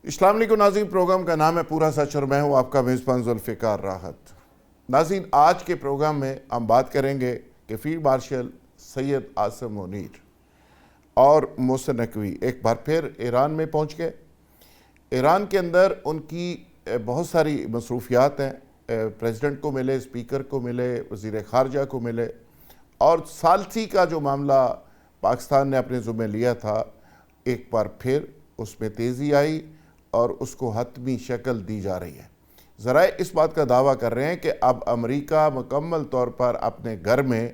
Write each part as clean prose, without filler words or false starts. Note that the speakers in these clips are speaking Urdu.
السلام علیکم ناظرین، پروگرام کا نام ہے پورا سچ اور میں ہوں آپ کا میزبان ذوالفقار راحت۔ ناظرین، آج کے پروگرام میں ہم بات کریں گے کہ فیلڈ مارشل سید عاصم منیر اور محسن نقوی ایک بار پھر ایران میں پہنچ گئے۔ ایران کے اندر ان کی بہت ساری مصروفیات ہیں، پریزیڈنٹ کو ملے، اسپیکر کو ملے، وزیر خارجہ کو ملے، اور ثالثی کا جو معاملہ پاکستان نے اپنے ذمہ لیا تھا ایک بار پھر اس میں تیزی آئی اور اس کو حتمی شکل دی جا رہی ہے۔ ذرائع اس بات کا دعویٰ کر رہے ہیں کہ اب امریکہ مکمل طور پر اپنے گھر میں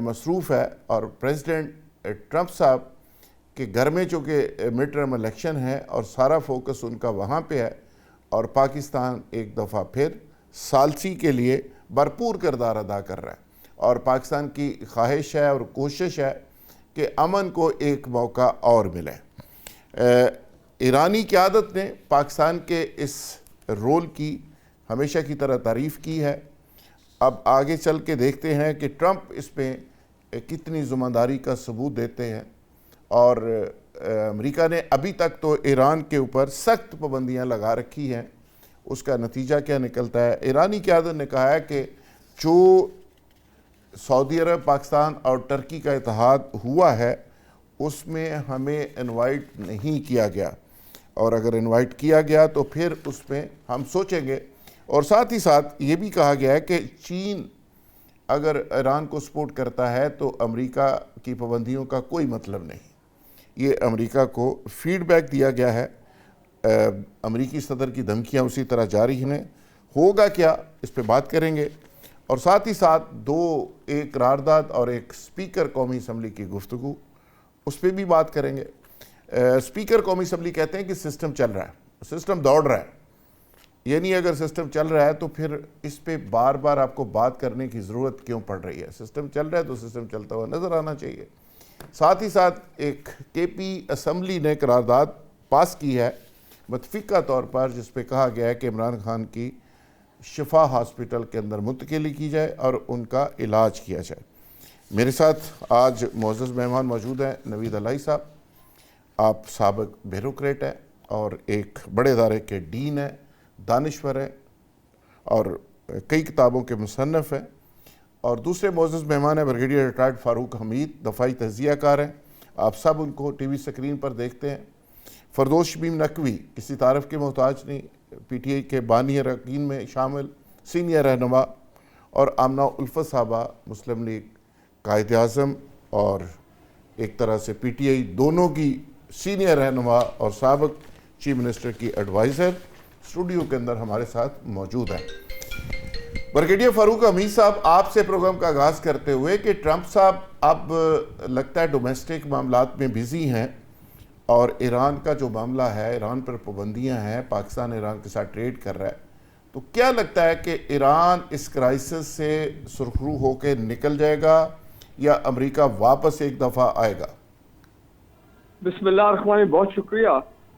مصروف ہے، اور پریزیڈنٹ ٹرمپ صاحب کے گھر میں چونکہ مڈ ٹرم الیکشن ہے اور سارا فوکس ان کا وہاں پہ ہے، اور پاکستان ایک دفعہ پھر ثالثی کے لیے بھرپور کردار ادا کر رہا ہے، اور پاکستان کی خواہش ہے اور کوشش ہے کہ امن کو ایک موقع اور ملے۔ ایرانی قیادت نے پاکستان کے اس رول کی ہمیشہ کی طرح تعریف کی ہے۔ اب آگے چل کے دیکھتے ہیں کہ ٹرمپ اس میں کتنی ذمہ داری کا ثبوت دیتے ہیں، اور امریکہ نے ابھی تک تو ایران کے اوپر سخت پابندیاں لگا رکھی ہیں۔ اس کا نتیجہ کیا نکلتا ہے؟ ایرانی قیادت نے کہا ہے کہ جو سعودی عرب، پاکستان اور ترکی کا اتحاد ہوا ہے اس میں ہمیں انوائٹ نہیں کیا گیا، اور اگر انوائٹ کیا گیا تو پھر اس میں ہم سوچیں گے۔ اور ساتھ ہی ساتھ یہ بھی کہا گیا ہے کہ چین اگر ایران کو سپورٹ کرتا ہے تو امریکہ کی پابندیوں کا کوئی مطلب نہیں۔ یہ امریکہ کو فیڈ بیک دیا گیا ہے۔ امریکی صدر کی دھمکیاں اسی طرح جاری ہیں۔ ہوگا کیا، اس پہ بات کریں گے، اور ساتھ ہی ساتھ ایک قرارداد اور ایک اسپیکر قومی اسمبلی کی گفتگو، اس پہ بھی بات کریں گے۔ اسپیکر قومی اسمبلی کہتے ہیں کہ سسٹم چل رہا ہے، سسٹم دوڑ رہا ہے، یعنی اگر سسٹم چل رہا ہے تو پھر اس پہ بار بار آپ کو بات کرنے کی ضرورت کیوں پڑ رہی ہے؟ سسٹم چل رہا ہے تو سسٹم چلتا ہوا نظر آنا چاہیے۔ ساتھ ہی ساتھ ایک کے پی اسمبلی نے قرارداد پاس کی ہے متفقہ طور پر، جس پہ کہا گیا ہے کہ عمران خان کی شفا ہاسپٹل کے اندر منتقلی کی جائے اور ان کا علاج کیا جائے۔ میرے ساتھ آج معزز مہمان موجود ہیں نوید الہی صاحب۔ آپ سابق بیوروکریٹ ہیں اور ایک بڑے ادارے کے ڈین ہیں، دانشور ہیں، اور کئی کتابوں کے مصنف ہیں۔ اور دوسرے معزز مہمان ہیں بریگیڈیئر ریٹائرڈ فاروق حمید، دفاعی تجزیہ کار ہیں۔ آپ سب ان کو ٹی وی سکرین پر دیکھتے ہیں۔ فردوس شمیم نقوی کسی تعارف کے محتاج نہیں، پی ٹی آئی کے بانی اراکین میں شامل سینئر رہنما، اور آمنہ الفت صاحبہ مسلم لیگ قائد اعظم اور ایک طرح سے پی ٹی آئی دونوں کی سینئر رہنما اور سابق چیف منسٹر کی ایڈوائزر، اسٹوڈیو کے اندر ہمارے ساتھ موجود ہیں۔ بریگیڈیئر فاروق حمید صاحب، آپ سے پروگرام کا آغاز کرتے ہوئے کہ ٹرمپ صاحب اب لگتا ہے ڈومیسٹک معاملات میں بزی ہیں، اور ایران کا جو معاملہ ہے، ایران پر پابندیاں ہیں، پاکستان ایران کے ساتھ ٹریڈ کر رہا ہے، تو کیا لگتا ہے کہ ایران اس کرائسس سے سرخرو ہو کے نکل جائے گا یا امریکہ واپس ایک دفعہ آئے گا؟ بسم اللہ الرحمن الرحیم، بہت شکریہ۔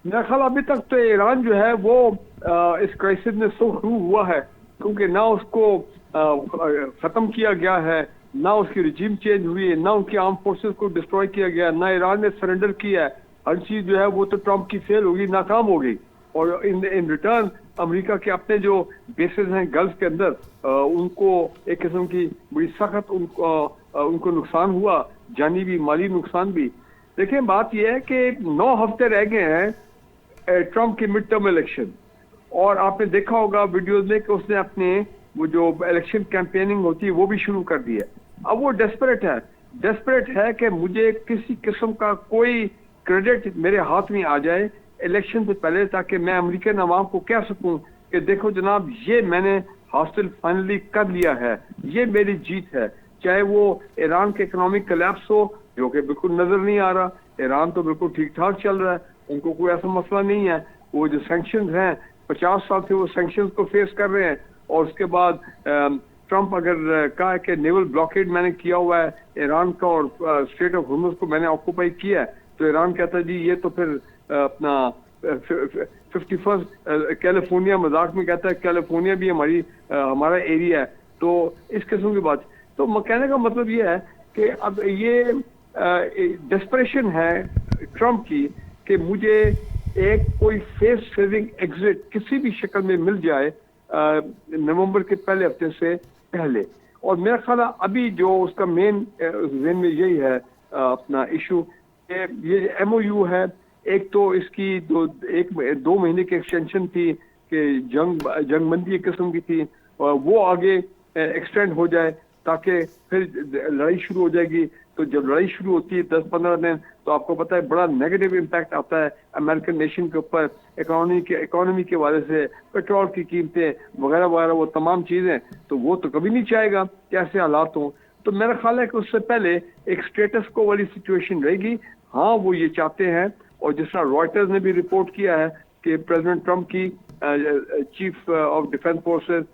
میرا خیال ابھی تک تو ایران جو ہے وہ اس کرائسس میں سرخرو ہوا ہے، کیونکہ نہ اس کو ختم کیا گیا ہے، نہ اس کی رجیم چینج ہوئی ہے، نہ ان کی آرم فورسز کو ڈسٹروائے کیا گیا، نہ ایران نے سرنڈر کیا ہے۔ ہر چیز جو ہے وہ تو ٹرمپ کی فیل ہوگی، ناکام ہوگی، اور ان ریٹرن امریکہ کے اپنے جو بیسز ہیں گلف کے اندر، ان کو ایک قسم کی بڑی سخت ان کو نقصان ہوا، جانی بھی، مالی نقصان بھی۔ دیکھیں، بات یہ ہے کہ 9 ہفتے رہ گئے ہیں ٹرمپ کی مڈ ٹرم الیکشن، اور آپ نے دیکھا ہوگا ویڈیوز میں کہ اس نے اپنے وہ جو الیکشن کیمپیننگ ہوتی ہے وہ بھی شروع کر دی ہے۔ اب وہ ڈیسپریٹ ہے کہ مجھے کسی قسم کا کوئی کریڈٹ میرے ہاتھ میں آ جائے الیکشن سے پہلے، تاکہ میں امریکن عوام کو کہہ سکوں کہ دیکھو جناب، یہ میں نے حاصل فائنلی کر لیا ہے، یہ میری جیت ہے۔ چاہے وہ ایران کے اکنامک کلیپس ہو، جو کہ بالکل نظر نہیں آ رہا، ایران تو بالکل ٹھیک ٹھاک چل رہا ہے، ان کو کوئی ایسا مسئلہ نہیں ہے۔ وہ جو سینکشنز ہیں، 50 سال سے وہ سینکشنز کو فیس کر رہے ہیں، اور اس کے بعد ٹرمپ اگر کہا کہ نیول بلاکیڈ میں نے کیا ہوا ہے ایران کا، اور اسٹریٹ آف ہارمز کو میں نے آکوپائی کیا ہے، تو ایران کہتا ہے جی یہ تو پھر اپنا 51 کیلیفورنیا، مذاق میں کہتا ہے کیلیفورنیا بھی ہمارا ایریا ہے۔ تو اس قسم کی بات، تو کہنے کا مطلب یہ ہے کہ اب یہ ڈسپریشن ہے ٹرمپ کی کہ مجھے ایک کوئی فیس سیونگ ایگزٹ کسی بھی شکل میں مل جائے نومبر کے پہلے ہفتے سے پہلے. اور میرا خیال ہے ابھی جو اس کا مین ذہن میں یہی ہے اپنا ایشو کہ یہ ایم او یو ہے. ایک تو اس کی 2 مہینے کی ایکسٹینشن تھی کہ جنگ بندی قسم کی تھی, اور وہ آگے ایکسٹینڈ ہو جائے تاکہ پھر لڑائی شروع ہو جائے گی. تو جب لڑائی شروع ہوتی ہے 10-15 دن تو آپ کو پتہ ہے بڑا نیگیٹو امپیکٹ آتا ہے امریکن نیشن کے اوپر, اکانومی کے حوالے سے, پیٹرول کی قیمتیں وغیرہ وغیرہ, وہ تمام چیزیں. تو وہ تو کبھی نہیں چاہے گا کہ ایسے حالات ہوں. تو میرا خیال ہے کہ اس سے پہلے ایک اسٹیٹس کو والی سچویشن رہے گی. ہاں وہ یہ چاہتے ہیں, اور جس طرح رائٹرز نے بھی رپورٹ کیا ہے کہ پریزیڈنٹ ٹرمپ کی chief of defence forces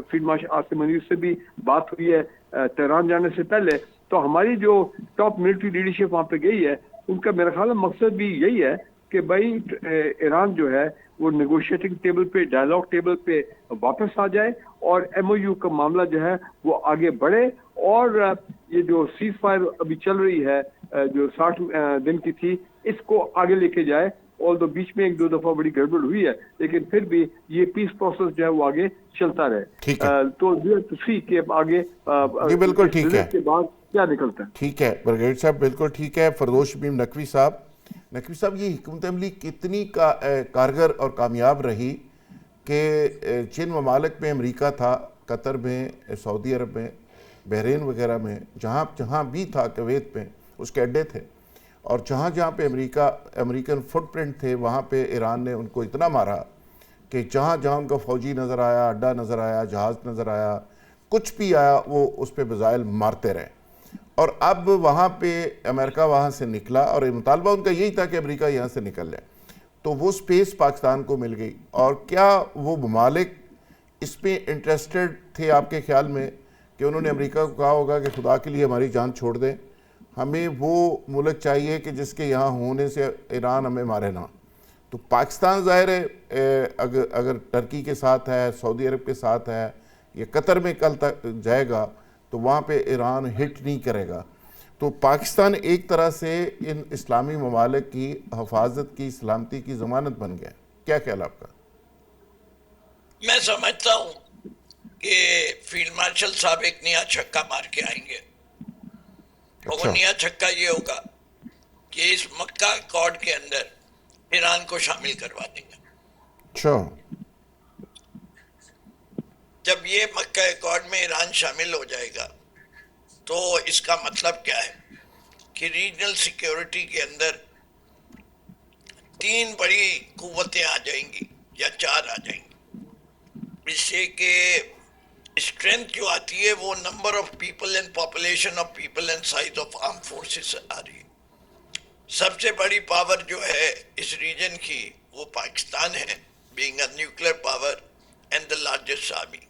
field marshal Asim Munir سے بھی بات ہوئی ہے تہران جانے سے پہلے. تو ہماری جو ٹاپ ملٹری لیڈرشپ وہاں پہ گئی ہے, ان کا میرا خیال ہے مقصد بھی یہی ہے کہ بھائی ایران جو ہے وہ نیگوشیٹنگ ٹیبل پہ, ڈائلاگ ٹیبل پہ واپس آ جائے, اور ایم او یو کا معاملہ جو ہے وہ آگے بڑھے. اور یہ جو سیز فائر ابھی چل رہی ہے جو 60 دن کی تھی, اس کو آگے لے کے جائے. اور تو بیچ میں 1-2 دفعہ بڑی گڑبڑ ہوئی ہے, لیکن پھر بھی یہ پیس پروسیس جو ہے وہ آگے چلتا رہے. تو کہ آگے جی بالکل ٹھیک ہے, کے بعد کیا نکلتا ہے. ٹھیک ہے برگیڈ صاحب, بالکل ٹھیک ہے. فردوس شمیم نقوی صاحب, یہ حکمت عملی کتنی کارگر اور کامیاب رہی کہ جن ممالک میں امریکہ تھا, قطر میں, سعودی عرب میں, بحرین وغیرہ میں, جہاں بھی تھا, کویت میں اس کے اڈے تھے, اور جہاں پہ امریکن فٹ پرنٹ تھے وہاں پہ ایران نے ان کو اتنا مارا کہ جہاں ان کا فوجی نظر آیا, اڈا نظر آیا, جہاز نظر آیا, کچھ بھی آیا, وہ اس پہ میزائل مارتے رہے. اور اب وہاں پہ امریکہ وہاں سے نکلا, اور مطالبہ ان کا یہی تھا کہ امریکہ یہاں سے نکل جائے. تو وہ سپیس پاکستان کو مل گئی. اور کیا وہ ممالک اس پہ انٹرسٹڈ تھے آپ کے خیال میں کہ انہوں نے امریکہ کو کہا ہوگا کہ خدا کے لیے ہماری جان چھوڑ دیں, ہمیں وہ ملک چاہیے کہ جس کے یہاں ہونے سے ایران ہمیں مارے نہ. تو پاکستان ظاہر ہے اگر ٹرکی کے ساتھ ہے, سعودی عرب کے ساتھ ہے, یا قطر میں کل تک جائے گا, تو وہاں پہ ایران ہٹ نہیں کرے گا. تو پاکستان ایک طرح سے ان اسلامی ممالک کی حفاظت کی, سلامتی کی ضمانت بن گیا. کیا خیال آپ کا؟ میں سمجھتا ہوں کہ فیلڈ مارشل صاحب ایک نیا چھکا مار کے آئیں گے, اور وہ نیا چھکا یہ ہوگا کہ اس مکہ ایکارڈ کے اندر ایران کو شامل کروا دیں گے. اچھا, جب یہ مکہ ایکارڈ میں ایران شامل ہو جائے گا تو اس کا مطلب کیا ہے کہ ریجنل سیکیورٹی کے اندر 3 بڑی قوتیں آ جائیں گی یا 4 آ جائیں گی. اس سے کہ اسٹرینتھ جو آتی ہے وہ number of people and population of people and size of arm forces سے آ رہی ہے. سب سے بڑی پاور جو ہے اس ریجن کی وہ پاکستان ہے, being a nuclear power and the largest army.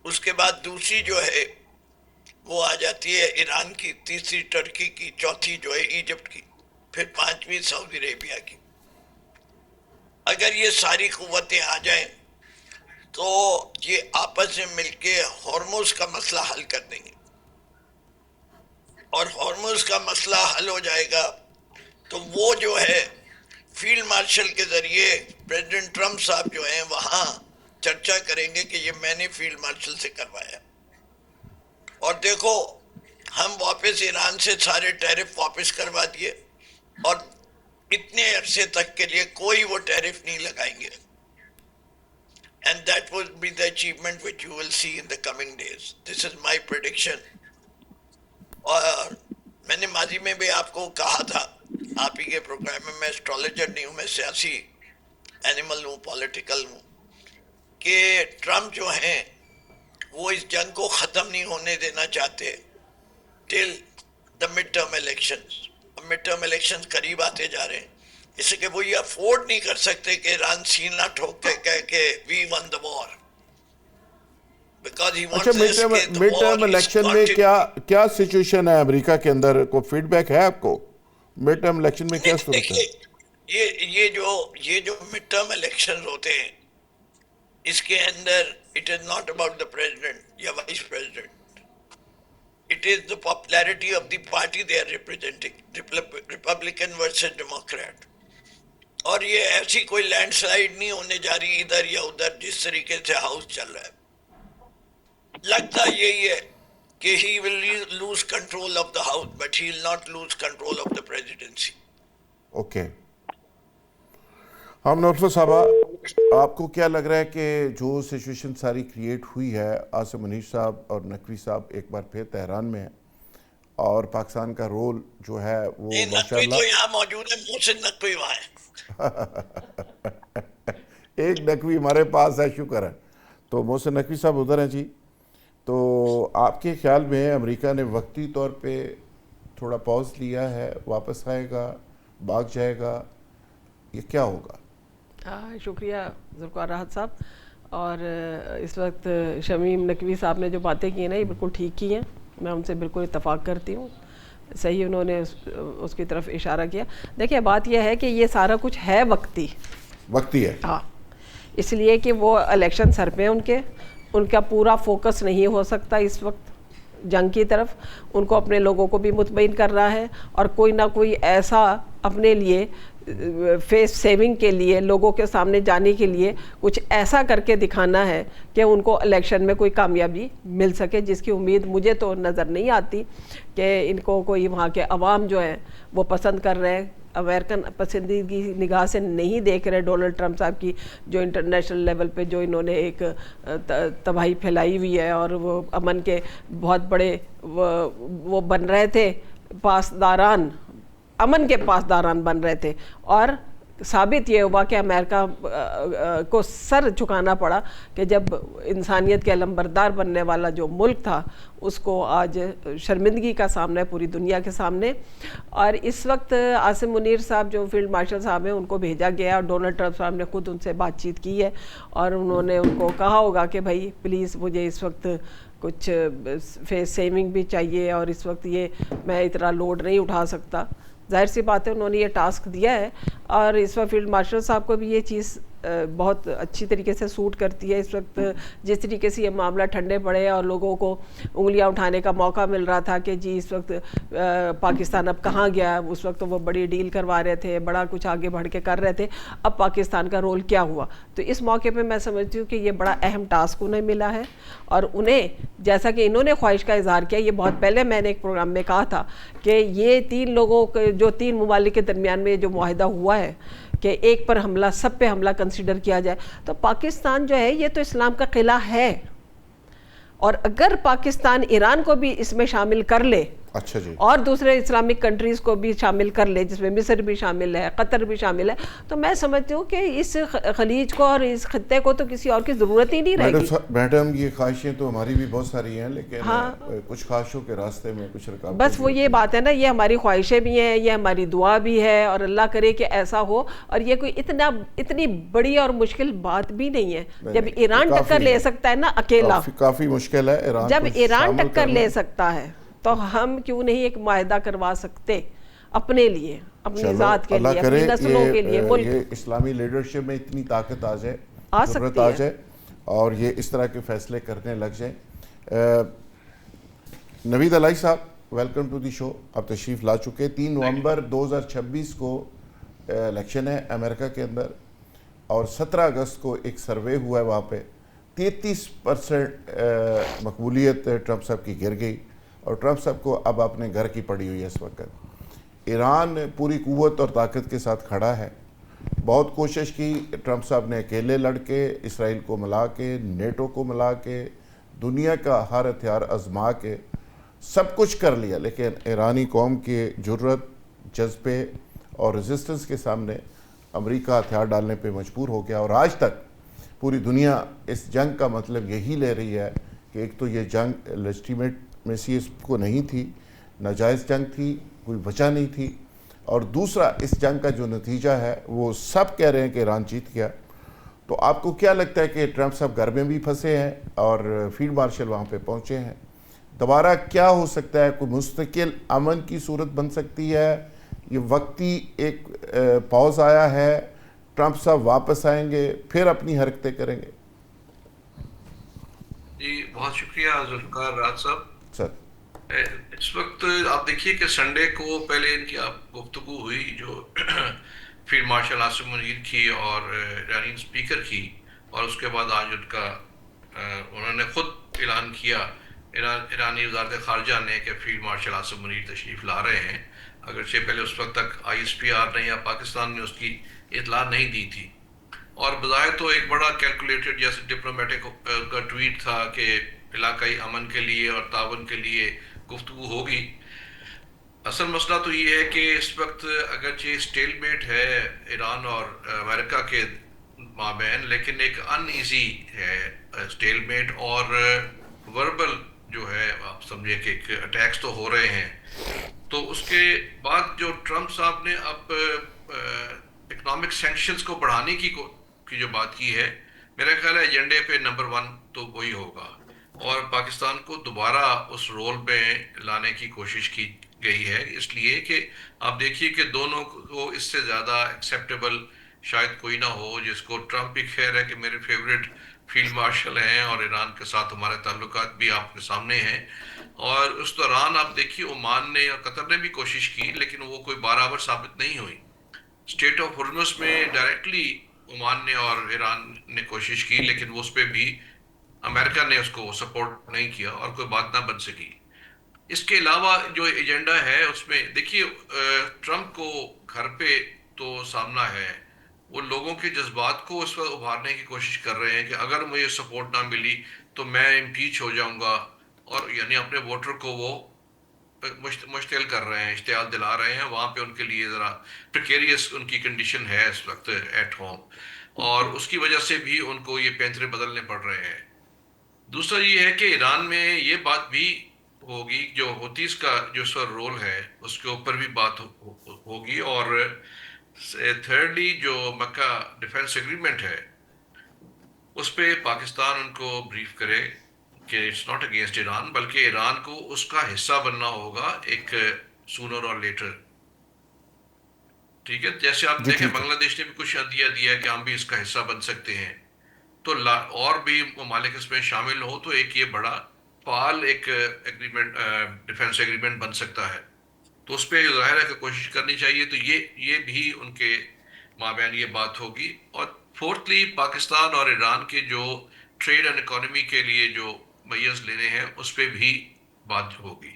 اس کے بعد دوسری جو ہے وہ آ جاتی ہے ایران کی, تیسری ٹرکی کی, چوتھی جو ہے ایجپٹ کی, پھر 5ویں سعودی عربیہ کی. اگر یہ ساری قوتیں آ جائیں تو یہ آپس میں مل کے ہارموز کا مسئلہ حل کر دیں گے, اور ہارموز کا مسئلہ حل ہو جائے گا تو وہ جو ہے فیلڈ مارشل کے ذریعے پریزیڈنٹ ٹرمپ صاحب جو ہیں وہاں چرچا کریں گے کہ یہ میں نے فیلڈ مارشل سے کروایا. اور دیکھو ہم واپس ایران سے سارے ٹیرف واپس کروا دیے, اور اتنے عرصے تک کے لیے کوئی وہ ٹیرف نہیں لگائیں گے. And that will be the achievement which you will see in the coming days. This is my prediction. اور میں نے ماضی میں بھی آپ کو کہا تھا, آپ ہی کے پروگرام میں اسٹرالوجر نہیں ہوں, میں سیاسی اینیمل ہوں, پولیٹیکل ہوں, کہ ٹرمپ جو ہیں وہ اس جنگ کو ختم نہیں ہونے دینا چاہتے till the mid term elections. Mid term elections قریب آتے جا رہے ہیں, اس لیے کہ وہ یہ افورڈ نہیں کر سکتے کہ ایران سینہ ٹھوک کے کہے کہ وی ون دا وار. اچھا, مڈ ٹرم الیکشن میں کیا سچویشن ہے امریکہ کے اندر؟ کوئی فیڈ بیک ہے آپ کو مڈ ٹرم الیکشن میں کیا صورت ہے؟ یہ جو مڈ ٹرم الیکشن ہوتے ہیں اس کے اندر it is not about the president یا vice president, it is the popularity of the party they are representing, Republican versus Democrat. اور یہ ایسی کوئی لینڈ سلائیڈ نہیں ہونے جا رہی ادھر یا ادھر جس طریقے سے ہاؤس چل رہا ہے. لگتا یہی ہے کہ he will lose control of the house but he will not lose control of the presidency. Okay. ہم نورفر صاحبہ آپ کو کیا لگ رہا ہے کہ جو سچویشن ساری کریٹ ہوئی ہے، عاصم منیر صاحب اور نقوی صاحب ایک بار پھر تہران میں ہیں اور پاکستان کا رول جو ہے وہ نقوی تو یہاں موجود ہے، محسن نقوی وہاں ہے. ایک نقوی ہمارے پاس ہے، شکر ہے. تو محسن نقوی صاحب ادھر ہیں جی. تو آپ کے خیال میں امریکہ نے وقتی طور پہ تھوڑا پاز لیا ہے، واپس آئے گا، بھاگ جائے گا، یہ کیا ہوگا؟ شکریہ ذوالفقار راحت صاحب. اور اس وقت شمیم نقوی صاحب نے جو باتیں کی ہیں نا، یہ بالکل ٹھیک کی ہیں، میں ان سے بالکل اتفاق کرتی ہوں. صحیح انہوں نے اس کی طرف اشارہ کیا. دیکھیں بات یہ ہے کہ یہ سارا کچھ ہے وقتی ہے. ہاں، اس لیے کہ وہ الیکشن سر پہ ان کا پورا فوکس نہیں ہو سکتا اس وقت جنگ کی طرف. ان کو اپنے لوگوں کو بھی مطمئن کرنا ہے اور کوئی نہ کوئی ایسا اپنے لیے فیس سیونگ کے لیے، لوگوں کے سامنے جانے کے لیے کچھ ایسا کر کے دکھانا ہے کہ ان کو الیکشن میں کوئی کامیابی مل سکے، جس کی امید مجھے تو نظر نہیں آتی کہ ان کو کوئی وہاں کے عوام جو ہیں وہ پسند کر رہے ہیں. امریکن پسندیدگی نگاہ سے نہیں دیکھ رہے ڈونلڈ ٹرمپ صاحب کی، جو انٹرنیشنل لیول پہ جو انہوں نے ایک تباہی پھیلائی ہوئی ہے، اور وہ امن کے بہت بڑے وہ بن رہے تھے پاسداران، امن کے پاسداران بن رہے تھے. اور ثابت یہ ہوا کہ امریکہ کو سر جھکانا پڑا کہ جب انسانیت کے علمبردار بننے والا جو ملک تھا اس کو آج شرمندگی کا سامنا ہے پوری دنیا کے سامنے. اور اس وقت عاصم منیر صاحب جو فیلڈ مارشل صاحب ہیں، ان کو بھیجا گیا اور ڈونلڈ ٹرمپ صاحب نے خود ان سے بات چیت کی ہے اور انہوں نے ان کو کہا ہوگا کہ بھائی پلیز مجھے اس وقت کچھ فیس سیونگ بھی چاہیے اور اس وقت یہ میں اتنا لوڈ نہیں اٹھا سکتا. ظاہر سی بات ہے انہوں نے یہ ٹاسک دیا ہے اور اس وقت فیلڈ مارشل صاحب کو بھی یہ چیز بہت اچھی طریقے سے سوٹ کرتی ہے. اس وقت جس طریقے سے یہ معاملہ ٹھنڈے پڑے اور لوگوں کو انگلیاں اٹھانے کا موقع مل رہا تھا کہ جی اس وقت پاکستان اب کہاں گیا، اس وقت وہ بڑی ڈیل کروا رہے تھے، بڑا کچھ آگے بڑھ کے کر رہے تھے، اب پاکستان کا رول کیا ہوا. تو اس موقع پہ میں سمجھتی ہوں کہ یہ بڑا اہم ٹاسک انہیں ملا ہے. اور انہیں جیسا کہ انہوں نے خواہش کا اظہار کیا، یہ بہت پہلے میں نے ایک پروگرام میں کہا تھا کہ یہ تین لوگوں کے جو تین ممالک کے درمیان میں جو معاہدہ ہوا ہے کہ ایک پر حملہ، سب پہ حملہ کنسیڈر کیا جائے، تو پاکستان جو ہے یہ تو اسلام کا قلعہ ہے، اور اگر پاکستان ایران کو بھی اس میں شامل کر لے اچھا جی، اور دوسرے اسلامک کنٹریز کو بھی شامل کر لے، جس میں مصر بھی شامل ہے، قطر بھی شامل ہے، تو میں سمجھتی ہوں کہ اس خلیج کو اور اس خطے کو تو کسی اور کی ضرورت ہی نہیں رہے گی. میڈم یہ خواہشیں تو ہماری بھی بہت ساری ہیں، لیکن کچھ خواہشوں کے راستے میں کچھ رکاوٹیں. بس وہ یہ بات ہے نا، یہ ہماری خواہشیں بھی ہیں، یہ ہماری دعا بھی ہے، اور اللہ کرے کہ ایسا ہو. اور یہ کوئی اتنی بڑی اور مشکل بات بھی نہیں ہے. جب ایران ٹکر لے سکتا ہے نا اکیلا، کافی مشکل ہے ایران، جب ایران ٹکر لے سکتا ہے تو ہم کیوں نہیں ایک معاہدہ کروا سکتے اپنے لیے، اپنی ذات کے لیے، اپنی نسلوں کے لیے. ملک یہ اسلامی لیڈرشپ میں اتنی طاقت آ جائے، آ سکتی ہے، اور یہ اس طرح کے فیصلے کرنے لگ جائیں. نوید علائی صاحب ویلکم ٹو دی شو. آپ تشریف لا چکے. 3 نومبر 2026 کو الیکشن ہے امریکہ کے اندر، اور 17 اگست کو ایک سروے ہوا ہے، وہاں پہ 33% مقبولیت ٹرمپ صاحب کی گر گئی، اور ٹرمپ صاحب کو اب اپنے گھر کی پڑی ہوئی ہے اس وقت. ایران پوری قوت اور طاقت کے ساتھ کھڑا ہے. بہت کوشش کی ٹرمپ صاحب نے، اکیلے لڑ کے، اسرائیل کو ملا کے، نیٹو کو ملا کے، دنیا کا ہر ہتھیار آزما کے سب کچھ کر لیا، لیکن ایرانی قوم کے جرأت، جذبے اور ریزسٹنس کے سامنے امریکہ ہتھیار ڈالنے پہ مجبور ہو گیا. اور آج تک پوری دنیا اس جنگ کا مطلب یہی لے رہی ہے کہ ایک تو یہ جنگ لیجٹیمیٹ میں سی اس کو نہیں تھی، ناجائز جنگ تھی، کوئی وجہ نہیں تھی، اور دوسرا اس جنگ کا جو نتیجہ ہے وہ سب کہہ رہے ہیں کہ ایران جیت گیا. تو آپ کو کیا لگتا ہے کہ ٹرمپ صاحب گھر میں بھی پھنسے ہیں اور فیلڈ مارشل وہاں پہ پہنچے ہیں، دوبارہ کیا ہو سکتا ہے؟ کوئی مستقل امن کی صورت بن سکتی ہے؟ یہ وقتی ایک پاز آیا ہے، ٹرمپ صاحب واپس آئیں گے پھر اپنی حرکتیں کریں گے؟ جی بہت شکریہ ذوالفقار راحت صاحب. سر اس وقت آپ دیکھیے کہ سنڈے کو پہلے ان کی گفتگو ہوئی جو فیلڈ مارشل عاصم منیر کی اور ایرانی اسپیکر کی، اور اس کے بعد آج ان کا انہوں نے خود اعلان کیا ایرانی وزارت خارجہ نے کہ فیلڈ مارشل عاصم منیر تشریف لا رہے ہیں، اگرچہ پہلے اس وقت تک ISPR نے یا پاکستان نے اس کی اطلاع نہیں دی تھی. اور بظاہر تو ایک بڑا کیلکولیٹڈ جیسے ڈپلومیٹک کا ٹویٹ تھا کہ علاقائی امن کے لیے اور تعاون کے لیے گفتگو ہوگی. اصل مسئلہ تو یہ ہے کہ اس وقت اگرچہ اسٹیل میٹ ہے ایران اور امریکہ کے مابین، لیکن ایک ان ایزی ہے اسٹیل میٹ، اور وربل جو ہے آپ سمجھے کہ اٹیکس تو ہو رہے ہیں. تو اس کے بعد جو ٹرمپ صاحب نے اب اکنامک سینکشنز کو بڑھانے کی جو بات کی ہے، میرا خیال ہے ایجنڈے پہ نمبر 1 تو وہی ہوگا، اور پاکستان کو دوبارہ اس رول میں لانے کی کوشش کی گئی ہے، اس لیے کہ آپ دیکھیے کہ دونوں کو اس سے زیادہ ایکسیپٹیبل شاید کوئی نہ ہو، جس کو ٹرمپ بھی خیر ہے کہ میرے فیوریٹ فیلڈ مارشل ہیں اور ایران کے ساتھ ہمارے تعلقات بھی آپ کے سامنے ہیں. اور اس دوران آپ دیکھیے عمان نے اور قطر نے بھی کوشش کی، لیکن وہ کوئی برابر ثابت نہیں ہوئی. اسٹیٹ آف ہرمز میں ڈائریکٹلی عمان نے اور ایران نے کوشش کی، لیکن اس پہ بھی امریکہ نے اس کو سپورٹ نہیں کیا اور کوئی بات نہ بن سکی. اس کے علاوہ جو ایجنڈا ہے اس میں دیکھیے ٹرمپ کو گھر پہ تو سامنا ہے، وہ لوگوں کے جذبات کو اس وقت ابھارنے کی کوشش کر رہے ہیں کہ اگر مجھے سپورٹ نہ ملی تو میں امپیچ ہو جاؤں گا، اور یعنی اپنے ووٹر کو وہ مشتعل کر رہے ہیں، اشتعال دلا رہے ہیں. وہاں پہ ان کے لیے ذرا پریکیریس ان کی کنڈیشن ہے اس وقت ایٹ ہوم، اور اس کی وجہ سے بھی ان کو یہ پینترے بدلنے پڑ رہے ہیں. دوسرا یہ ہے کہ ایران میں یہ بات بھی ہوگی، جو ہوتیز کا جو اس وقت رول ہے اس کے اوپر بھی بات ہوگی. اور تھرڈلی جو مکہ ڈیفنس ایگریمنٹ ہے اس پہ پاکستان ان کو بریف کرے کہ اٹس ناٹ اگینسٹ ایران، بلکہ ایران کو اس کا حصہ بننا ہوگا ایک سونر اور لیٹر. ٹھیک ہے، جیسے آپ دیکھیں بنگلہ دیش نے بھی کچھ عطیہ دیا ہے کہ ہم بھی اس کا حصہ بن سکتے ہیں، تو اور بھی ممالک اس میں شامل ہو تو ایک یہ بڑا فعال ایک ایگریمنٹ ڈیفنس ایگریمنٹ بن سکتا ہے. تو اس پہ ظاہر ہے کہ کوشش کرنی چاہیے. تو یہ بھی ان کے مابین یہ بات ہوگی. اور فورتھلی پاکستان اور ایران کے جو ٹریڈ اینڈ اکانومی کے لیے جو میز لینے ہیں اس پہ بھی بات ہوگی.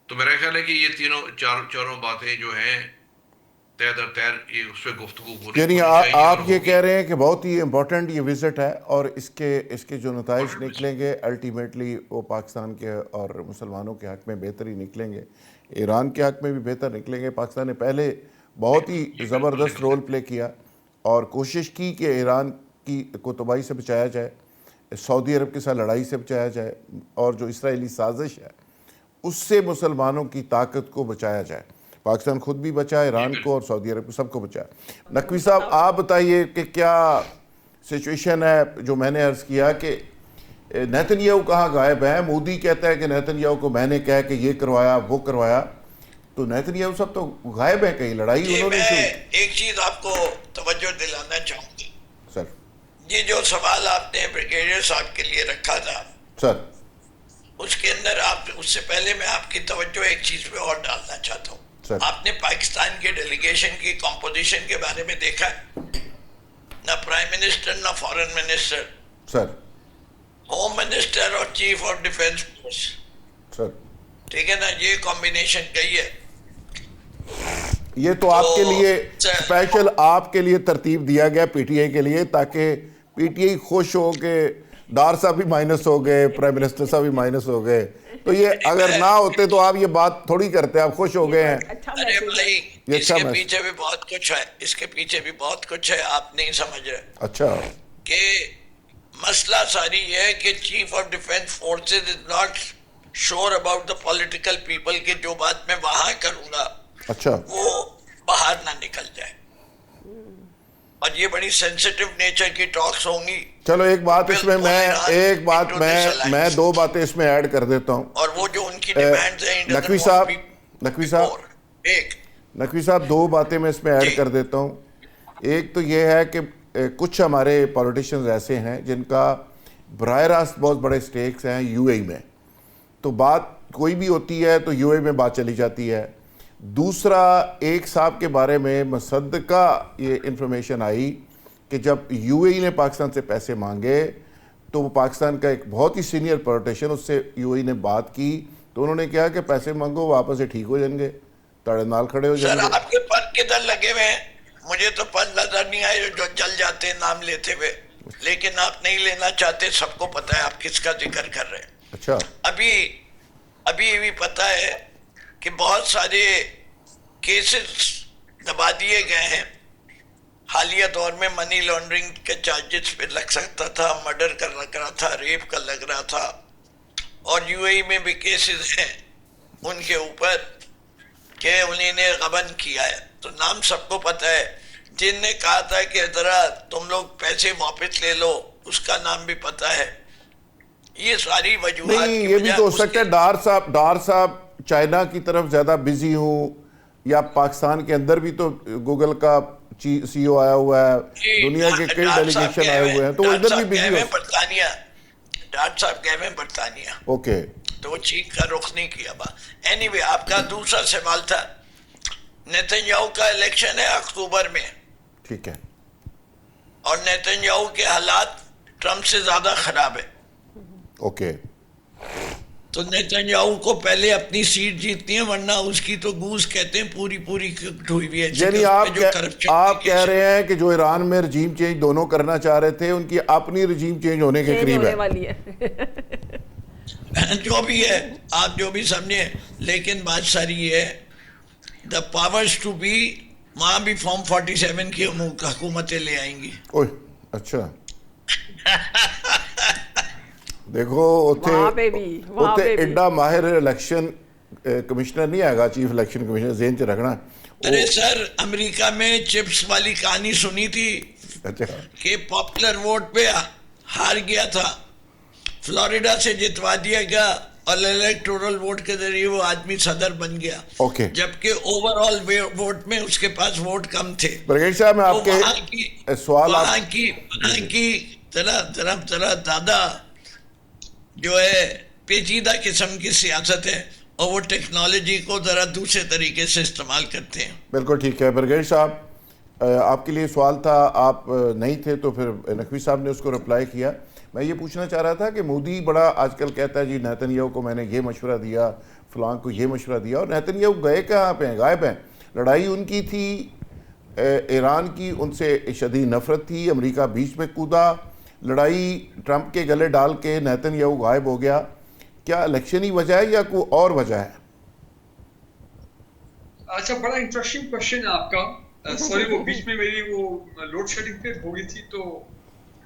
تو میرا خیال ہے کہ یہ چاروں باتیں جو ہیں تیر در تیر یہ اس پہ گفتگو ہونی یعنی چاہیے. آپ یہ کہہ رہے ہیں کہ بہت ہی امپورٹنٹ یہ وزٹ ہے، اور اس کے جو نتائج نکلیں گے الٹیمیٹلی وہ پاکستان کے اور مسلمانوں کے حق میں بہتر ہی نکلیں گے، ایران کے حق میں بھی بہتر نکلیں گے. پاکستان نے پہلے بہت ہی زبردست رول پلے کیا اور کوشش کی کہ ایران کو تباہی سے بچایا جائے، سعودی عرب کے ساتھ لڑائی سے بچایا جائے، اور جو اسرائیلی سازش ہے اس سے مسلمانوں کی طاقت کو بچایا جائے. پاکستان خود بھی بچا، ایران کو اور سعودی عرب کو، سب کو بچا. نقوی صاحب آپ بتائیے کہ کیا سچویشن ہے. جو میں نے عرض کیا کہ نیتن یاہو کہاں غائب ہے، مودی کہتا ہے کہ نیتن یاہو کو میں نے کہا کہ یہ کروایا وہ کروایا، تو نیتن یاہو صاحب تو غائب ہے، کہیں لڑائی انہوں نے میں ایک چیز آپ کو توجہ دلانا چاہوں گی. سر یہ جو سوال آپ نے بریگیڈیئر صاحب کے لیے رکھا تھا سر، اس کے اندر اس سے پہلے میں آپ کی توجہ ایک چیز پہ اور ڈالنا چاہتا ہوں. آپ نے پاکستان کے ڈیلیگیشن کی کمپوزیشن کے بارے میں دیکھا ہے؟ نہ پرائم منسٹر نہ foreign minister, sir home minister اور چیف آف ڈیفنس فورس. سر ٹھیک ہے نا، یہ کمبینیشن کہی ہے. یہ تو آپ کے لیے اسپیشل آپ کے لیے ترتیب دیا گیا پی ٹی آئی کے لیے، تاکہ پی ٹی آئی خوش ہو کہ ڈار صاحب بھی مائنس ہو گئے، پرائم منسٹر صاحب بھی مائنس ہو گئے. تو یہ اگر نہ ہوتے تو آپ یہ بات تھوڑی کرتے، آپ خوش ہو گئے ہیں. ارے بھائی اس کے پیچھے بھی بہت کچھ ہے، اس کے پیچھے بھی بہت کچھ ہے، آپ نہیں سمجھ رہے. اچھا، کہ مسئلہ ساری یہ ہے کہ chief of defence forces is not sure about the political people کہ جو بات میں وہاں کروں گا اچھا وہ باہر نہ نکل جائے. اور یہ بڑی سینسیٹیو نیچر کی ٹاکس ہوں گی. چلو ایک بات اس میں میں دو باتیں اس میں ایڈ کر دیتا ہوں. اور وہ جو ان کی ڈیمانڈز ہیں نقوی صاحب دو باتیں میں اس میں ایڈ کر دیتا ہوں. ایک تو یہ ہے کہ کچھ ہمارے پولیٹیشنز ایسے ہیں جن کا براہ راست بہت بڑے سٹیکس ہیں یو اے ای میں. تو بات کوئی بھی ہوتی ہے تو یو اے ای میں بات چلی جاتی ہے. دوسرا ایک صاحب کے بارے میں مصدقہ یہ انفارمیشن آئی کہ جب یو اے ای نے پاکستان سے پیسے مانگے تو وہ پاکستان کا ایک بہت ہی سینئر پولیٹیشین اس سے یو اے ای نے بات کی تو انہوں نے کہا کہ پیسے مانگو وہ آپس سے ٹھیک ہو جائیں گے, تڑے نال کھڑے ہو جائیں گے. سر آپ کے پر کدھر لگے ہوئے ہیں؟ مجھے تو پر نظر نہیں آئے جو چل جاتے ہیں نام لیتے ہوئے, لیکن آپ نہیں لینا چاہتے, سب کو پتہ ہے آپ کس کا ذکر کر رہے ہیں. اچھا ابھی بھی پتہ ہے کہ بہت سارے کیسز دبا دیے گئے ہیں. حالیہ دور میں منی لانڈرنگ کے چارجز پہ لگ سکتا تھا, مرڈر کا لگ رہا تھا, ریپ کا لگ رہا تھا, اور یو اے ای میں بھی کیسز ہیں ان کے اوپر کہ انہیں نے غبن کیا ہے. تو نام سب کو پتہ ہے. جن نے کہا تھا کہ ذرا تم لوگ پیسے واپس لے لو اس کا نام بھی پتہ ہے. یہ ساری وجوہات نہیں, یہ بھی تو ہو سکتا ہے ڈار صاحب چائنا کی طرف زیادہ بزی ہوں, یا پاکستان کے اندر بھی تو گوگل کا سی او آیا ہوا ہے, دنیا کے کئی ڈیلیگیشن آئے ہوئے ہیں, تو وہ ادھر بھی بزی ہو. برطانیہ ڈاکٹر صاحب گئے ہوئے برطانیہ, اوکے, تو وہ چین کا رخ نہیں کیا. اینی وے آپ کا دوسرا سوال تھا, نیتن یاہو کا الیکشن ہے اکتوبر میں, ٹھیک ہے, اور نیتن یاہو کے حالات ٹرمپ سے زیادہ خراب ہے. اوکے, تو نیتن یاہو کو پہلے اپنی سیٹ جیتنی ہے, ورنہ اس کی تو گوز کہتے ہیں پوری ہوئی ہوئی ہے. یعنی آپ کہہ رہے ہیں کہ جو ایران میں رجیم چینج دونوں کرنا چاہ رہے تھے ان کی اپنی رجیم چینج ہونے کے قریب ہے. جو بھی ہے آپ جو بھی سمجھیں, لیکن بات ساری یہ ہے دا پاورز ٹو بی, وہاں بھی فارم 47 کی حکومتیں لے آئیں گی. اوہ اچھا, دیکھو اتنے ایڈا ماہر الیکشن کمشنر نہیں آئے گا, چیف الیکشن کمشنر, ذہن سے رکھنا. ارے سر امریکہ میں چپس والی کہانی سنی تھی کہ پاپولر ووٹ پہ ہار گیا تھا, فلوریڈا سے جتوا دیا گیا, اور الیکٹورل ووٹ کے ذریعے وہ آدمی صدر بن گیا, جبکہ اوور آل ووٹ میں اس کے پاس ووٹ کم تھے. برگیش صاحب میں آپ کے سوال وہاں کی ذرا دادا جو ہے پیچیدہ قسم کی سیاست ہے, اور وہ ٹیکنالوجی کو ذرا دوسرے طریقے سے استعمال کرتے ہیں. بالکل ٹھیک ہے. برگیش صاحب آپ کے لیے سوال تھا, آپ نہیں تھے تو پھر نقوی صاحب نے اس کو رپلائی کیا. میں یہ پوچھنا چاہ رہا تھا کہ مودی بڑا آج کل کہتا ہے جی نیتن یاہو کو میں نے یہ مشورہ دیا, فلاں کو یہ مشورہ دیا, اور نیتن یاہو گئے کہاں پہ ہیں, غائب ہیں. لڑائی ان کی تھی ایران کی, ان سے شدید نفرت تھی, امریکہ بیچ میں کودا, لڑائی ٹرمپ کے گلے ڈال کے نیتن یاہو غائب ہو گیا. کیا الیکشن ہی وجہ ہے یا کوئی اور وجہ ہے؟ اچھا, بڑا انٹرسٹنگ کوشچن ہے آپ کا. سوری وہ بیچ میں میری وہ لوڈ شیڈنگ پہ ہو گئی تھی تو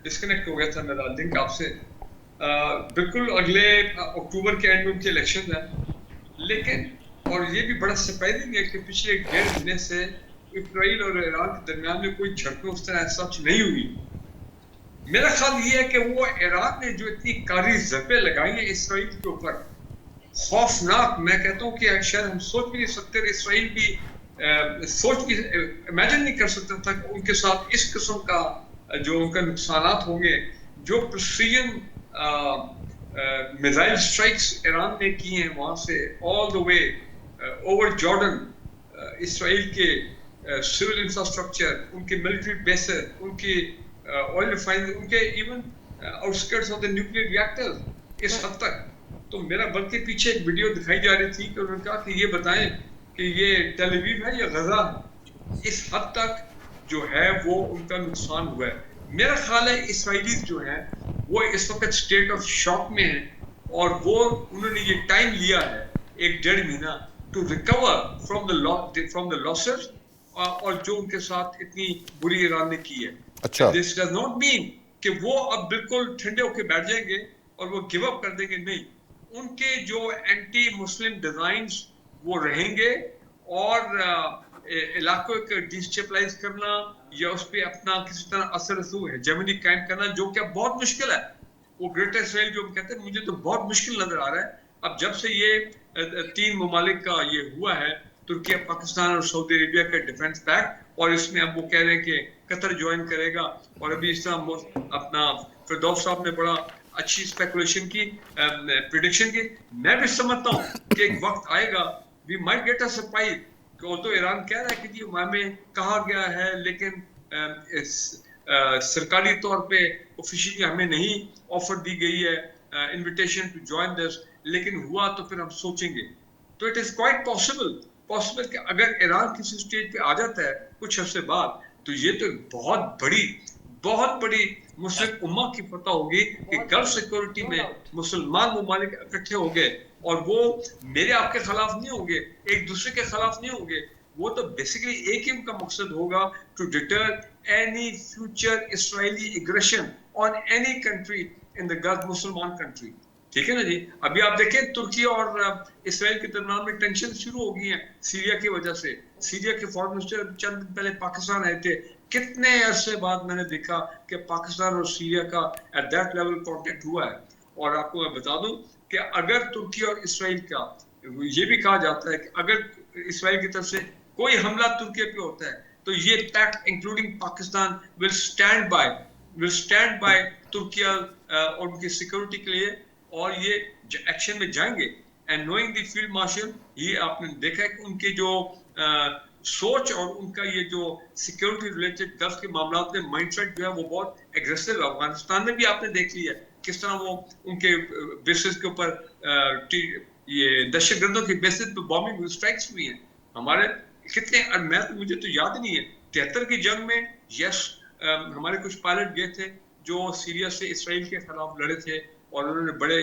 ڈسکنیکٹ ہو گیا تھا میرا لنک آپ سے. بالکل اگلے اکتوبر کے اینڈ میں ان کے الیکشن ہیں, لیکن اور یہ بھی بڑا سرپرائزنگ ہے کہ پچھلے 1.5 مہینے سے اسرائیل اور ایران کے درمیان میں کوئی جھڑپیں اس طرح سچ نہیں ہوئی. میرا خیال یہ ہے کہ وہ ایران نے جو اتنی کاری ضربیں لگائی ہیں اسرائیل کے اوپر, خوفناک, میں کہتا ہوں کہ شاید ہم سوچ بھی نہیں سکتے, اسرائیل بھی سوچ بھی امیجن نہیں کر سکتا تھا کہ ان کے ساتھ اس قسم کا جو ان کا نقصانات ہوں گے. جو پریسیجن میزائل اسٹرائکس ایران نے کی ہیں وہاں سے آل دا وے اوور جارڈن, اسرائیل کے سول انفراسٹرکچر, ان کے ملٹری بیسز, ان کی آئل ریفائنری, ان کے even outskirts of the nuclear reactor اس حد تک. تو میرا بلکہ پیچھے ایک ویڈیو دکھائی جا رہی تھی کہ انہوں نے کہا کہ یہ بتائیں کہ یہ ٹیل اویو ہے یا غزہ ہے. اس حد تک جو ہے وہ ان کا نقصان ہوا ہے. میرا خیال ہے اسرائیلیز جو ہیں وہ اس وقت اسٹیٹ آف شاک میں ہیں, اور وہ انہوں نے یہ ٹائم لیا ہے 1.5 مہینہ to recover from the losses, اور جو ان کے ساتھ اتنی بری ایران نے کی ہے. دس ڈز ناٹ مین کہ وہ اب بالکل ٹھنڈے ہو کے بیٹھ جائیں گے اور وہ گیو اپ کر دیں گے, نہیں. ان کے جو اینٹی مسلم ڈیزائنز وہ رہیں گے, اور علاقوں کو ڈیسٹیبلائز کرنا یا اس پہ اپنا کسی طرح اثر رسوخ ہیجمنی قائم کرنا, جو کہ بہت مشکل ہے. وہ گریٹر اسرائیل جو ہم کہتے ہیں, مجھے تو بہت مشکل نظر آ رہا ہے. اب جب سے یہ 3 ممالک کا یہ ہوا ہے, ترکیہ, پاکستان اور سعودی عربیہ کا ڈیفنس پیکٹ, اور اس میں اب وہ کہہ رہے ہیں کہ قطر جوائن کرے گا, اور ابھی اس طرح اپنا فردوس صاحب نے بڑا اچھی اسپیکولیشن کی, پریڈکشن کی. میں بھی سمجھتا ہوں کہ ایک وقت آئے گا, we might get a surprise, کہ وہ تو ایران کہہ رہا ہے کہ جی ہمیں کہا گیا ہے لیکن سرکاری طور پہ آفیشلی ہمیں نہیں آفر دی گئی ہے انویٹیشن ٹو جوائن دس، لیکن ہوا تو پھر ہم سوچیں گے. تو اٹ از کوائٹ پاسبل کہ اگر ایران کسی اسٹیج پہ آ جاتا ہے کچھ عرصے بعد تو یہ تو بہت بڑی مسلم امہ کی فتح ہوگی کہ گلف سیکورٹی میں مسلمان ممالک اکٹھے ہو گئے اور وہ میرے آپ کے خلاف نہیں ہوں گے، ایک دوسرے کے خلاف نہیں ہوں گے، وہ تو بیسیکلی ایک ہی ان کا مقصد ہوگا to deter any future Israeli aggression on any country in the Gulf, مسلمان کنٹری. ٹھیک ہے نا جی. ابھی آپ دیکھیں ترکی اور اسرائیل کے درمیان میں ٹینشن شروع ہو گئی ہیں سیریا کی وجہ سے. سیریا کے فارن منسٹر چند دن پہلے پاکستان آئے تھے، کتنے عرصے بعد میں نے دیکھا کہ پاکستان اور سیریا کا ایٹ دیٹ لیول کانٹیکٹ ہوا ہے. اور آپ کو میں بتا دوں کہ اگر ترکی اور اسرائیل کا یہ بھی کہا جاتا ہے کہ اگر اسرائیل کی طرف سے کوئی حملہ ترکی پہ ہوتا ہے تو یہ pact including Pakistan will stand by ترکی اور ان کی سیکورٹی کے لیے، اور یہ ایکشن میں جائیں گے. And knowing the field marshal, یہ آپ نے دیکھا ہے کہ ان کے جو سوچ اور ان کا یہ جو سیکورٹی ریلیٹڈ گلف کے معاملات میں مائنڈ سیٹ جو ہے وہ بہت ایگریسو ہے. افغانستان میں بھی آپ نے دیکھ لیا کس طرح وہ ان کے بیسز کے اوپر یہ دہشت گردوں کے بیسز پہ بامبنگ اسٹرائکس ہوئی ہیں. ہمارے کتنے، مجھے تو یاد نہیں ہے 73 کی جنگ میں یس ہمارے کچھ پائلٹ گئے تھے جو سیریا سے اسرائیل کے خلاف لڑے تھے اور انہوں نے بڑے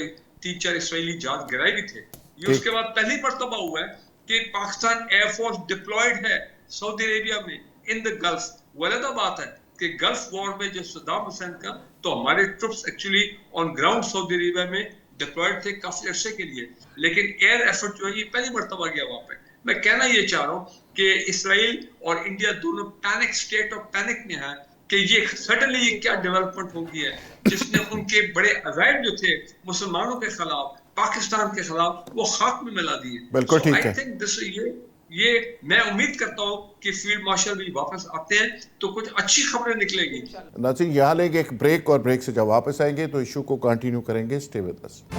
3-4 اسرائیلی جہاز گرائے بھی تھے. یہ اس کے بعد پہلی مرتبہ ہوا ہے کہ پاکستان ایئر فورس ڈپلائڈ ہے سعودی عربیہ میں ان دا گلف. وہ علیحدہ بات ہے کہ گلف وار میں جو صدام حسین کا تو ہمارے ٹروپس ایکچولی آن گراؤنڈ سعودی عربیہ میں ڈپلائڈ تھے کافی عرصے کے لیے، لیکن ایئر ایفرٹ جو ہے یہ پہلی مرتبہ گیا وہاں پہ. میں کہنا یہ چاہ رہا ہوں کہ اسرائیل اور انڈیا دونوں پینک اسٹیٹ آف پینک میں ہیں کہ یہ سڈنلی یہ کیا ڈیولپمنٹ ہو گئی ہے جس نے ان کے بڑے عزائم جو تھے مسلمانوں کے خلاف، پاکستان کے خلاف، وہ خاک میں ملا دیے. بالکل ٹھیک ہے. یہ میں امید کرتا ہوں کہ فیلڈ مارشل بھی واپس آتے ہیں تو کچھ اچھی خبریں نکلے گی. ناظرین یہاں لیں گے ایک بریک، اور بریک سے جب واپس آئیں گے تو ایشو کو کنٹینیو کریں گے. Stay with us.